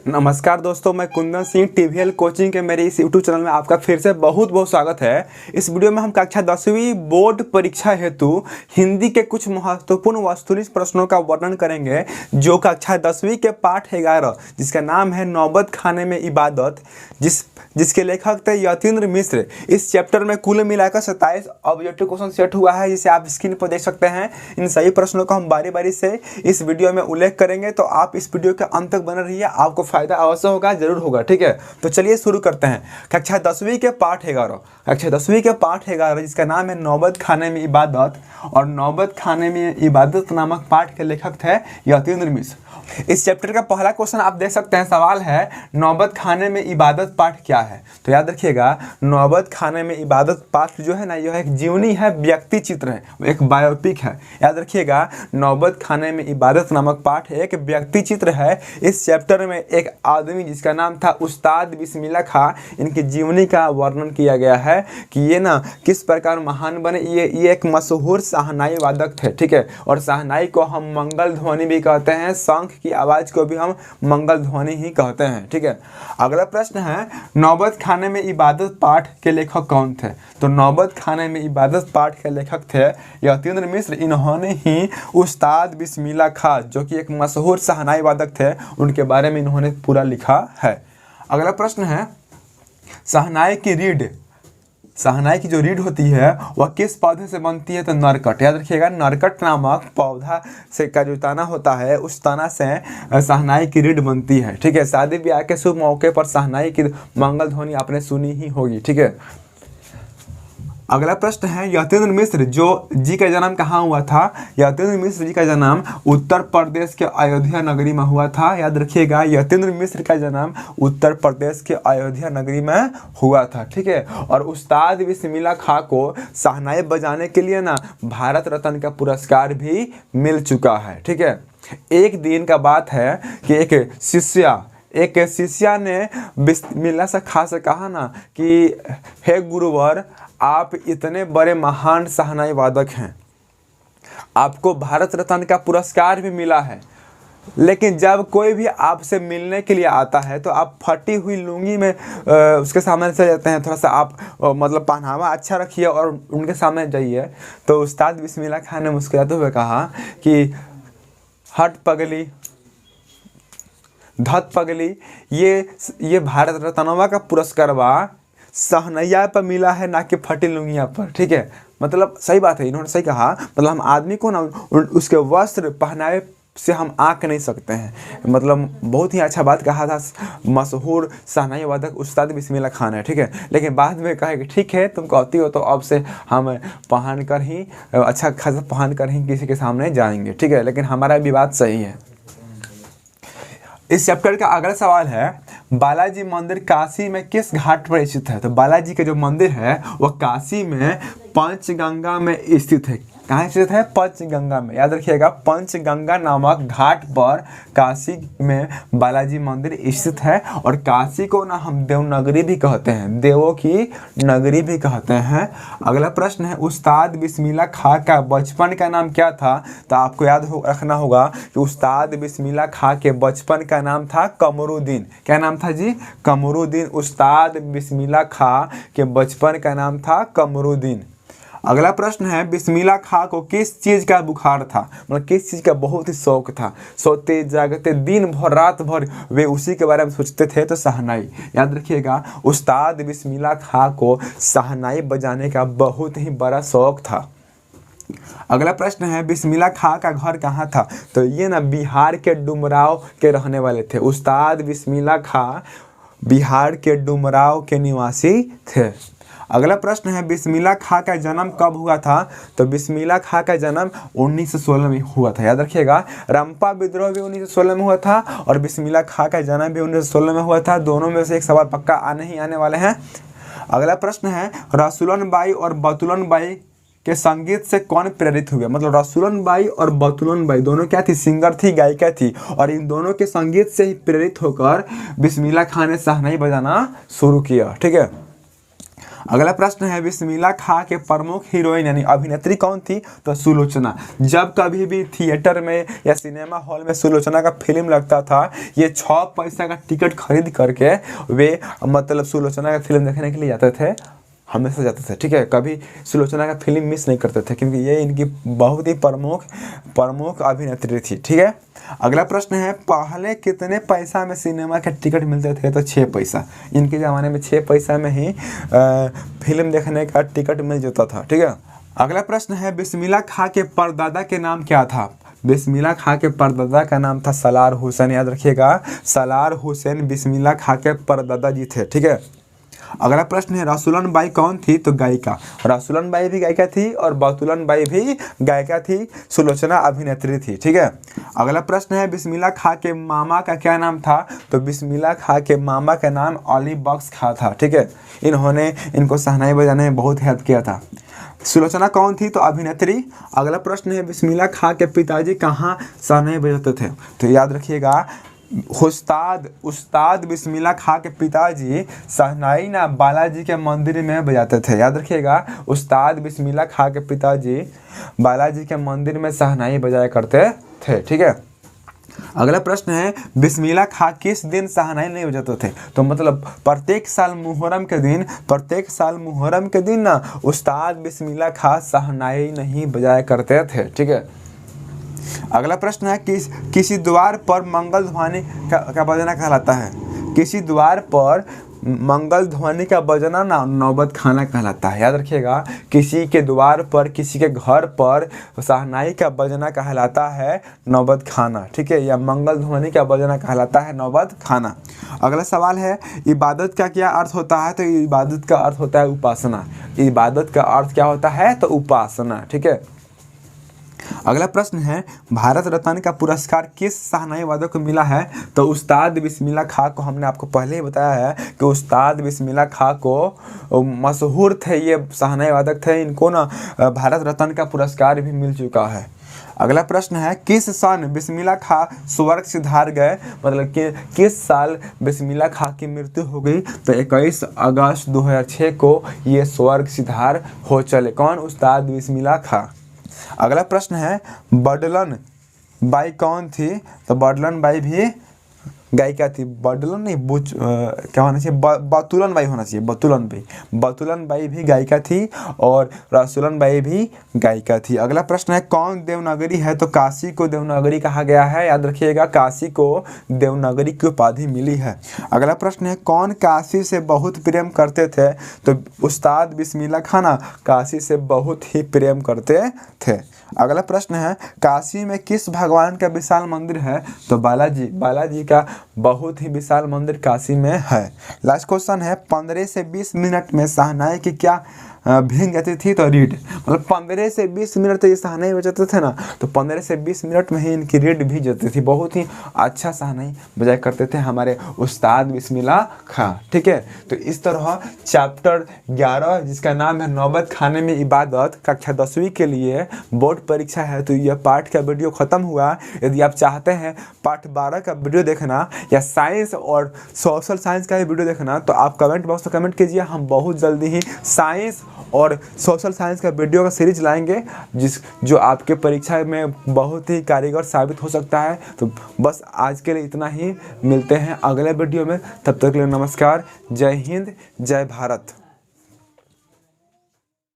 नमस्कार दोस्तों, मैं कुंदन सिंह टीवीएल कोचिंग के मेरे इस यूट्यूब चैनल में आपका फिर से बहुत बहुत स्वागत है। इस वीडियो में हम कक्षा 10वीं बोर्ड परीक्षा हेतु हिंदी के कुछ महत्वपूर्ण वस्तुनिष्ठ प्रश्नों का वर्णन करेंगे, जो कक्षा 10वीं के पाठ 11 जिसका नाम है नौबत खाने में इबादत, जिसके लेखक थे यतीन्द्र मिश्र। इस चैप्टर में कुल मिलाकर 27 ऑब्जेक्टिव क्वेश्चन सेट हुआ है, जिसे आप स्क्रीन पर देख सकते हैं। इन सभी प्रश्नों का हम बारी बारी से इस वीडियो में उल्लेख करेंगे, तो आप इस वीडियो के अंत तक बने रहिए, आपको फायदा अवश्य होगा, जरूर होगा। ठीक है, तो चलिए शुरू करते हैं। कक्षा 10वीं के पाठ 11 कक्षा 10वीं के पाठ 11 जिसका नाम है नौबत खाने में इबादत, और नौबत खाने में इबादत नामक पाठ के लेखक थे यतीन्द्र मिश्र। इस चैप्टर का पहला क्वेश्चन आप देख सकते हैं। सवाल है नौबत खाने में इबादत पाठ क्या है। तो याद रखिएगा, नौबत खाने में इबादत पाठ जो है ना, यह एक जीवनी है, व्यक्ति चित्र है, एक बायोपिक है। याद रखिएगा, नौबत खाने में इबादत नामक पाठ एक व्यक्ति चित्र है। इस चैप्टर में एक आदमी जिसका नाम था उस्ताद बिस्मिल्लाह खां, इनकी जीवनी का वर्णन किया गया है कि ये ना किस प्रकार महान बने। ये एक मशहूर शहनाई वादक थे। ठीक है, और शहनाई को हम मंगल ध्वनि भी कहते हैं, शंख की आवाज़ को भी हम मंगल ध्वनि ही कहते हैं। ठीक है, अगला प्रश्न है नौबत खाने में इबादत पाठ के लेखक कौन थे। तो नौबत खाने में इबादत पाठ के लेखक थे यतीन्द्र मिश्र। इन्होंने ही उस्ताद बिस्मिल्लाह खां, जो कि एक मशहूर शहनाई वादक थे, उनके बारे में इन्होंने पूरा लिखा है। अगला प्रश्न है शहनाई की जो रीढ़ होती है वह किस पौधे से बनती है। तो नरकट। याद रखिएगा, नरकट नामक पौधा से का जो तना होता है, उस तना से शहनाई की रीढ़ बनती है। ठीक है, शादी ब्याह के शुभ मौके पर शहनाई की मंगल ध्वनि आपने सुनी ही होगी। ठीक है, अगला प्रश्न है यतीन्द्र मिश्र जी का जन्म कहाँ हुआ था। यतीन्द्र मिश्र जी का जन्म उत्तर प्रदेश के अयोध्या नगरी में हुआ था। याद रखिएगा, यतीन्द्र मिश्र का जन्म उत्तर प्रदेश के अयोध्या नगरी में हुआ था। ठीक है, और उस्ताद बिस्मिल्लाह खां को शहनाई बजाने के लिए ना भारत रत्न का पुरस्कार भी मिल चुका है। ठीक है, एक दिन का बात है कि एक शिष्या ने बिस्मिल्लाह खां से कहा ना कि हे गुरुवर, आप इतने बड़े महान शहनाई वादक हैं, आपको भारत रत्न का पुरस्कार भी मिला है, लेकिन जब कोई भी आपसे मिलने के लिए आता है तो आप फटी हुई लुंगी में उसके सामने चले जाते हैं। थोड़ा सा आप मतलब पहनावा अच्छा रखिए और उनके सामने जाइए। तो उस्ताद बिस्मिल्लाह खां ने मुस्कुराते हुए कहा कि हट पगली, धत पगली, ये भारत रत्नवा का पुरस्कार शहनैया पर मिला है, ना कि फटी लुंगिया पर। ठीक है, मतलब सही बात है, इन्होंने सही कहा। मतलब हम आदमी को ना उसके वस्त्र पहनावे से हम आंक नहीं सकते हैं। मतलब बहुत ही अच्छा बात कहा था मशहूर शहनाई वादक उस्ताद बिस्मिल्लाह खां ने। ठीक है, लेकिन बाद में कहे कि ठीक है, तुम कहती हो तो अब से हम पहन कर ही अच्छा खासा पहन कर ही किसी के सामने जाएंगे। ठीक है, लेकिन हमारा भी बात सही है। इस चैप्टर का अगला सवाल है बालाजी मंदिर काशी में किस घाट पर स्थित है। तो बालाजी का जो मंदिर है वह काशी में पंचगंगा में स्थित है। कहाँ स्थित है? पंचगंगा में। याद रखिएगा, पंचगंगा नामक घाट पर काशी में बालाजी मंदिर स्थित है। और काशी को ना हम देवनगरी भी कहते हैं, देवों की नगरी भी कहते हैं। अगला प्रश्न है उस्ताद बिस्मिल्लाह खां का बचपन का नाम क्या था। तो आपको याद रखना होगा कि उस्ताद बिस्मिल्लाह खां के बचपन का नाम था कमरुद्दीन। क्या नाम था जी? कमरुद्दीन। उस्ताद बिस्मिल्लाह खां के बचपन का नाम था कमरुद्दीन। अगला प्रश्न है बिस्मिल्लाह खां को किस चीज़ का बुखार था, मतलब किस चीज़ का बहुत ही शौक था। सोते जागते दिन भर रात भर वे उसी के बारे में सोचते थे। तो शहनाई। याद रखिएगा, उस्ताद बिस्मिल्लाह खां को शहनाई बजाने का बहुत ही बड़ा शौक था। अगला प्रश्न है बिस्मिल्लाह खां का घर कहाँ था। तो ये ना बिहार के डुमराव के रहने वाले थे। उस्ताद बिस्मिल्लाह खां बिहार के डुमराव के निवासी थे। अगला प्रश्न है बिस्मिल्लाह खां का जन्म कब हुआ था। तो बिस्मिल्लाह खां का जन्म 1916 में हुआ था। याद रखिएगा, रंपा विद्रोह भी 1916 में हुआ था और बिस्मिल्लाह खां का जन्म भी 1916 में हुआ था। दोनों में से एक सवाल पक्का आने वाले हैं। अगला प्रश्न है रसूलन बाई और बतुलन बाई के संगीत से कौन प्रेरित हुए। मतलब रसूलन बाई और बतुलन बाई दोनों क्या थी? सिंगर थी, गायिका थी। और इन दोनों के संगीत से ही प्रेरित होकर बिस्मिल्लाह खां ने शहनाई बजाना शुरू किया। ठीक है, अगला प्रश्न है बिस्मिल्लाह खां के प्रमुख हीरोइन यानी अभिनेत्री कौन थी? तो सुलोचना। जब कभी भी थिएटर में या सिनेमा हॉल में सुलोचना का फिल्म लगता था, ये 6 पैसा का टिकट खरीद करके वे मतलब सुलोचना का फिल्म देखने के लिए जाते थे, हमेशा जाते थे, ठीक है। कभी सुलोचना का फिल्म मिस नहीं करते थे क्योंकि ये इनकी बहुत ही प्रमुख अभिनेत्री थी, ठीक है। अगला प्रश्न है पहले कितने पैसा में सिनेमा के टिकट मिलते थे? तो 6 पैसा। इनके ज़माने में 6 पैसा में ही फिल्म देखने का टिकट मिल जाता था, ठीक है। अगला प्रश्न है बिस्मिल्लाह खां के परदादा के नाम क्या था? बिस्मिल्लाह खां के परदादा का नाम था सलार हुसैन। याद रखिएगा, सलार हुसैन बिस्मिल्लाह खां के परदादा जी थे, ठीक है। अगला प्रश्न है रसूलन बाई कौन थी? तो गायिका। रसूलन बाई भी गायिका थी और बतूलन बाई भी गायिका थी, सुलोचना अभिनेत्री थी, ठीक है। अगला प्रश्न है बिस्मिल्लाह खां के मामा का क्या नाम था? तो बिस्मिल्लाह खां के मामा का नाम अली बख्श खां था, ठीक है। इन्होंने इनको शहनाई बजाने में बहुत हेल्प किया था। सुलोचना कौन थी? तो अभिनेत्री। अगला प्रश्न है बिस्मिल्लाह खां के पिताजी कहाँ शहनाई बजाते थे? तो याद रखिएगा उस्ताद बिस्मिल्लाह खां के पिताजी शहनाई ना बालाजी के मंदिर में बजाते थे। याद रखिएगा, उस्ताद बिस्मिल्लाह खां के पिताजी बालाजी के मंदिर में शहनाई बजाया करते थे, ठीक है। अगला प्रश्न है बिस्मिल्लाह खां किस दिन शहनाई नहीं बजाते थे? तो मतलब प्रत्येक साल मुहर्रम के दिन ना उस्ताद बिस्मिल्लाह खां शहनाई नहीं बजाया करते थे, ठीक है। अगला प्रश्न है किसी द्वार पर मंगल ध्वनि का बजना कहलाता है? किसी द्वार पर मंगल ध्वनि का बजना ना नौबत खाना कहलाता है। याद रखिएगा, किसी के द्वार पर, किसी के घर पर शहनाई का बजना कहलाता है नौबत खाना, ठीक है, या मंगल ध्वनि का बजना कहलाता है नौबत खाना। अगला सवाल है इबादत का क्या अर्थ होता है? तो इबादत का अर्थ होता है उपासना। इबादत का अर्थ क्या होता है? तो उपासना, ठीक है। अगला प्रश्न है भारत रत्न का पुरस्कार किस शहनाई वादक को मिला है? तो उस्ताद बिस्मिल्लाह खां को। हमने आपको पहले ही बताया है कि उस्ताद बिस्मिल्लाह खां को मशहूर थे, ये शहनाई वादक थे, इनको ना भारत रत्न का पुरस्कार भी मिल चुका है। अगला प्रश्न है किस सन बिस्मिल्लाह खां स्वर्ग सिधार गए? मतलब कि किस साल बिस्मिल्लाह खां की मृत्यु हो गई? तो 21 अगस्त 2006 को ये स्वर्ग सिधार हो चले। कौन? उस्ताद बिस्मिल्लाह खां। अगला प्रश्न है बडलन बाई कौन थी? तो बडलन बाई भी गायिका थी। बडलन नहीं, क्या होना चाहिए? बतूलन बाई होना चाहिए। बतूलन बाई भी गायिका थी और रसूलन बाई भी गायिका थी। अगला प्रश्न है कौन देवनागरी है? तो काशी को देवनागरी कहा गया है। याद रखिएगा, काशी को देवनागरी की उपाधि मिली है। अगला प्रश्न है कौन काशी से बहुत प्रेम करते थे? तो उस्ताद बिस्मिल्लाह खां ना काशी से बहुत ही प्रेम करते थे। अगला प्रश्न है काशी में किस भगवान का विशाल मंदिर है? तो बालाजी का बहुत ही विशाल मंदिर काशी में है। लास्ट क्वेश्चन है 15 से 20 मिनट में शहनाई की क्या भींग जाती थी? तो रीड। मतलब 15 से 20 मिनट तो ये शहनाई बजाते थे ना, तो 15 से 20 मिनट में ही इनकी रीड भी जाती थी। बहुत ही अच्छा शहनाई बजाया करते थे हमारे उस्ताद बिस्मिल्लाह खां, ठीक है। तो इस तरह चैप्टर 11 जिसका नाम है नौबत खाने में इबादत, कक्षा 10वीं के लिए बोर्ड परीक्षा है, तो यह पाठ का वीडियो खत्म हुआ। यदि आप चाहते हैं पाठ 12 का वीडियो देखना या साइंस और सोशल साइंस का ही वीडियो देखना, तो आप कमेंट बॉक्स में कमेंट कीजिए। हम बहुत जल्दी ही साइंस और सोशल साइंस का वीडियो का सीरीज लाएंगे जो आपके परीक्षा में बहुत ही कारगर साबित हो सकता है। तो बस आज के लिए इतना ही, मिलते हैं अगले वीडियो में। तब तक के लिए नमस्कार, जय हिंद, जय भारत।